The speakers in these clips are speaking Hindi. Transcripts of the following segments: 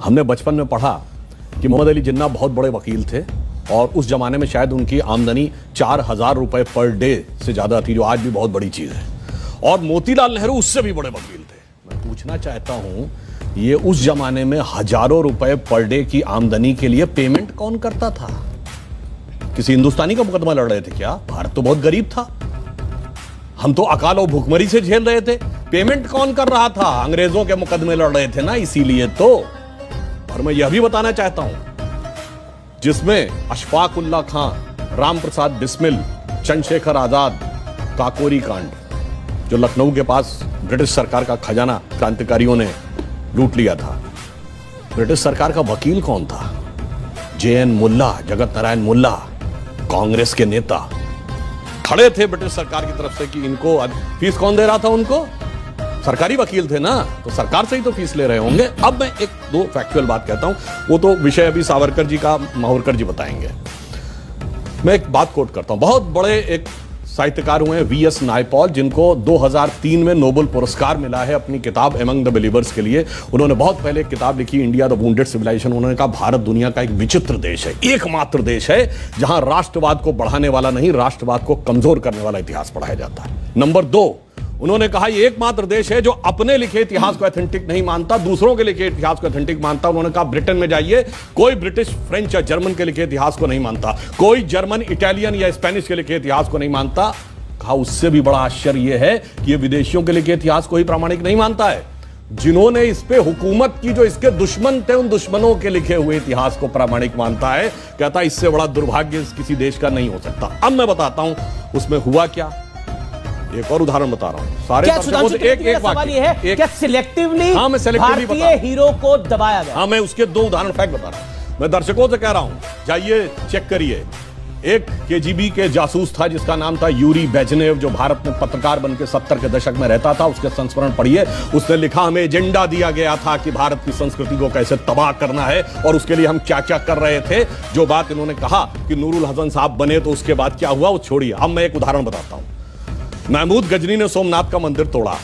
हमने बचपन में पढ़ा कि मोहम्मद अली जिन्ना बहुत बड़े वकील थे और उस जमाने में शायद उनकी आमदनी 4,000 रुपए पर डे से ज्यादा थी, जो आज भी बहुत बड़ी चीज है। और मोतीलाल नेहरू उससे भी बड़े वकील थे। मैं पूछना चाहता हूं, ये उस जमाने में हजारों रुपए पर डे की आमदनी के लिए पेमेंट कौन करता था? किसी हिंदुस्तानी का मुकदमा लड़ रहे थे क्या? भारत तो बहुत गरीब था, हम तो अकाल और भूखमरी से झेल रहे थे। पेमेंट कौन कर रहा था? अंग्रेजों के मुकदमे लड़ रहे थे ना, इसीलिए तो। और मैं यह भी बताना चाहता हूं, जिसमें अशफाक उल्ला खान, राम प्रसाद बिस्मिल, चंद्रशेखर आजाद, काकोरी कांड, जो लखनऊ के पास ब्रिटिश सरकार का खजाना क्रांतिकारियों ने लूट लिया था, ब्रिटिश सरकार का वकील कौन था? JN मुल्ला, जगत नारायण मुल्ला, कांग्रेस के नेता खड़े थे ब्रिटिश सरकार की तरफ से कि इनको फीस कौन दे रहा था? उनको सरकारी वकील थे ना, तो सरकार से ही तो फीस ले रहे होंगे। अब मैं एक दो फैक्चुअल बात कहता हूं, वो तो विषय अभी सावरकर जी का माहुरकर जी बताएंगे। मैं एक बात कोट करता हूं, बहुत बड़े एक साहित्यकार हुए हैं VS नायपॉल, जिनको 2003 में नोबेल पुरस्कार मिला है अपनी किताब एमंग द बिलीवर्स के लिए। उन्होंने बहुत पहले एक किताब लिखी, इंडिया द वुंडेड सिविलाइजेशन। उन्होंने कहा भारत दुनिया का एक विचित्र देश है, एकमात्र देश है जहां राष्ट्रवाद को बढ़ाने वाला नहीं, राष्ट्रवाद को कमजोर करने वाला इतिहास पढ़ाया जाता है। नंबर 2, उन्होंने कहा ये एकमात्र देश है जो अपने लिखे इतिहास को ऑथेंटिक नहीं मानता, दूसरों के लिखे इतिहास को ऑथेंटिक मानता। उन्होंने कहा ब्रिटेन में जाइए, कोई ब्रिटिश, फ्रेंच या जर्मन के लिखे इतिहास को नहीं मानता, कोई जर्मन, इटालियन या स्पेनिश के लिखे इतिहास को नहीं मानता। कहा उससे भी बड़ा आश्चर्य यह है कि ये विदेशियों के लिखे इतिहास को ही प्रामाणिक नहीं मानता है, जिन्होंने इस पे हुकूमत की, जो इसके दुश्मन थे, उन दुश्मनों के लिखे हुए इतिहास को प्रामाणिक मानता है। कहता इससे बड़ा दुर्भाग्य किसी देश का नहीं हो सकता। अब मैं बताता हूं उसमें हुआ क्या। एक और उदाहरण बता रहा हूं। सारे एक सवाल ये है, क्या सिलेक्टिवली हाँ, मैं सिलेक्टिवली भारतीय हीरो को दबाया गया? हाँ, मैं उसके 2 उदाहरण फैक्ट बता रहा हूं। मैं दर्शकों से कह रहा हूं, जाइए चेक करिए। एक KGB के जासूस था जिसका नाम था यूरी बेजनेव, जो भारत में पत्रकार बनकर 70 के दशक में रहता था। उसके संस्मरण पढ़िए। उसने लिखा, हमें एजेंडा दिया गया था कि भारत की संस्कृति को कैसे तबाह करना है और उसके लिए हम क्या क्या कर रहे थे। जो बात इन्होंने कहा कि नूरुल हसन साहब बने तो उसके बाद क्या हुआ वो छोड़िए। अब मैं एक उदाहरण बताता हूं। महमूद गजनी ने सोमनाथ का मंदिर तोड़ा।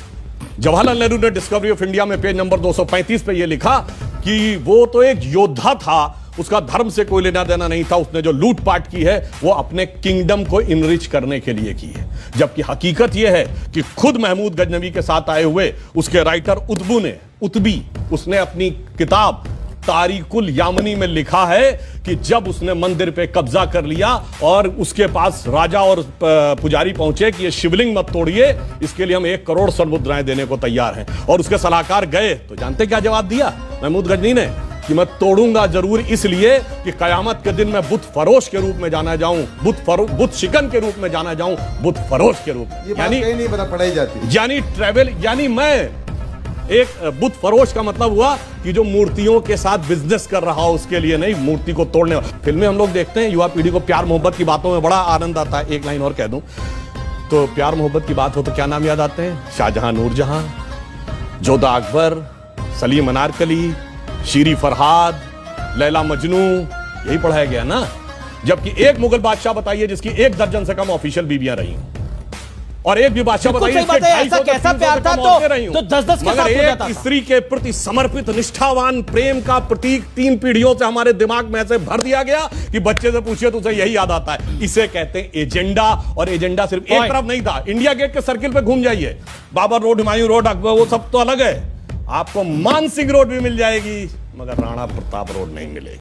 जवाहरलाल नेहरू ने डिस्कवरी ऑफ इंडिया में पेज नंबर 235 पे यह लिखा कि वो तो एक योद्धा था, उसका धर्म से कोई लेना देना नहीं था, उसने जो लूटपाट की है वो अपने किंगडम को इनरिच करने के लिए की है। जबकि हकीकत यह है कि खुद महमूद गजनवी के साथ आए हुए उसके राइटर उतबी, उसने अपनी किताब तारिकुल यामनी में लिखा है कि जब उसने मंदिर पे कब्जा कर लिया और उसके पास राजा और पुजारी पहुंचे कि ये शिवलिंग मत तोड़िए, इसके लिए हम 1 करोड़ स्वर्ण मुद्राएं देने को तैयार हैं, और उसके सलाहकार गए तो जानते क्या जवाब दिया महमूद गजनी ने? कि मैं तोड़ूंगा जरूर, इसलिए कि कयामत के दिन मैं बुत फरोश के रूप में जाना जाऊं, बुत शिकन के रूप में जाना जाऊं, बुत फरोश के रूप में। यानी नहीं पता पढ़ाई जाती, यानी ट्रेवल, यानी मैं एक बुत फरोश का मतलब हुआ कि जो मूर्तियों के साथ बिजनेस कर रहा हो, उसके लिए नहीं, मूर्ति को तोड़ने। फिल्में हम लोग देखते हैं, युवा पीढ़ी को प्यार मोहब्बत की बातों में बड़ा आनंद आता है। एक लाइन और कह दूं तो, प्यार मोहब्बत की बात हो तो क्या नाम याद आते हैं? शाहजहां, नूरजहां, जोधा अकबर, सलीम अनारकली, शीरी फरहाद, लैला मजनू, यही पढ़ाया गया ना। जबकि एक मुगल बादशाह बताइए जिसकी 1 दर्जन से कम ऑफिशियल बीवियां रही हैं, और एक भी बादशाह बताइए ऐसा कैसा प्यार था तो 10-10 के साथ हो जाता था। स्त्री के प्रति समर्पित निष्ठावान प्रेम का प्रतीक 3 पीढ़ियों से हमारे दिमाग में ऐसे भर दिया गया कि बच्चे से पूछिए तो उसे यही याद आता है। इसे कहते हैं एजेंडा। और एजेंडा सिर्फ एक तरफ नहीं था। इंडिया गेट के सर्किल पे घूम जाइए, बाबर रोड, हुमायूं रोड, अकबर, वो सब तो अलग है। आपको मानसिंह रोड भी मिल जाएगी, मगर राणा प्रताप रोड नहीं मिलेगी।